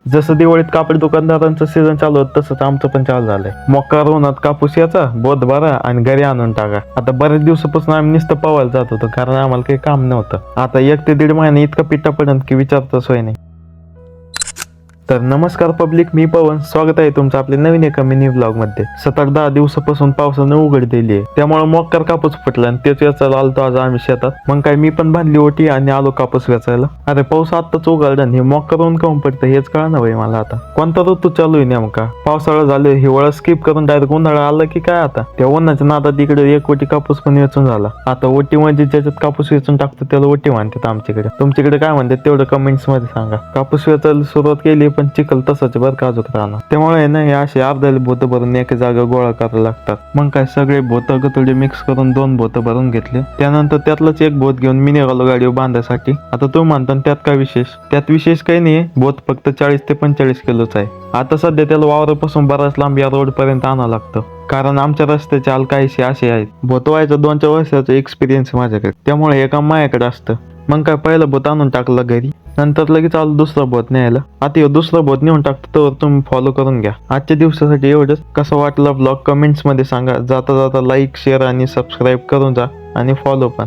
जसं दिवाळीत कापड दुकानदारांचं सीझन चालू होतं तसंच आमचं पण चालू झालंय. मोकार उन्हात कापूस याचा बोध भरा आणि घरी आणून टाका. आता बरेच दिवसापासून आम्ही नुसतं पवायला जात होतो कारण आम्हाला काही काम नव्हतं. आता 1 ते 1.5 महिने इतका पिट्टा पडन की विचारता सोय नाही. तर नमस्कार पब्लिक, मी पवन, स्वागत आहे तुमचं आपल्या नवीन एका मिनी व्लॉग मध्ये. 7-10 दिवसापासून पावसानं उघड दिली आहे, त्यामुळे मोकार कापूस फुटला आणि तेच वेचायला आलतो आज आम्ही शेतात. मग काय मी पण बांधली ओटी आणि आलो कापूस वेचायला. अरे पाऊस आत्ताच उघडला आणि हे मोकार ऊन काऊन पडतं हेच कळना भाई मला. आता कोणता ऋतू चालू आहे नेमका? पावसाळा झालं, हिवाळा स्किप करून डायरेक्ट उन्हाळा आला की काय? आता त्या उन्हाच्या नादात इकडे 1 ओटी कापूस पण वेचून झाला. आता ओटी म्हणजे ज्याच्यात कापूस वेचून टाकतो त्याला ओटी म्हणतात आमच्याकडे. तुमच्याकडे काय म्हणतात तेवढं कमेंट्स मध्ये सांगा. कापूस वेचायला सुरुवात केली पण चिखल तसाच बरं का अजून राहणार, त्यामुळे ना हे असे अर्ध्याला बोत भरून एका जागा गोळा करायला लागतात. मग काय सगळे बोत गतुडे मिक्स करून 2 बोत भरून घेतले. त्यानंतर त्यातलंच 1 बोत घेऊन मी निघालो गाडीवर बांधायसाठी. आता तुम्ही म्हणता त्यात काय विशेष? त्यात विशेष काही नाही, बोत फक्त 40 ते 45 किलोच आहे. आता सध्या त्याला वावरापासून बराच लांब या रोड पर्यंत आणावं लागतं, कारण आमच्या रस्त्याचे हाल काहीसे असे आहेत. बोत व्हायचं 2 वर्षाचा एक्सपिरियन्स माझ्याकडे, त्यामुळे हे काम माझ्याकडे असतं. मग काय पहिलं बोत आणून टाकलं घरी, नंतर लगेच आलो दुसरं बोत न्यायला. आता हे दुसरं बोत नेऊन टाकतो तर तुम्ही फॉलो करून घ्या. आजच्या दिवसासाठी एवढंच. कसं वाटलं ब्लॉग कमेंट्स मध्ये सांगा. जाता जाता लाईक, शेअर आणि सबस्क्राईब करून जा आणि फॉलो पण.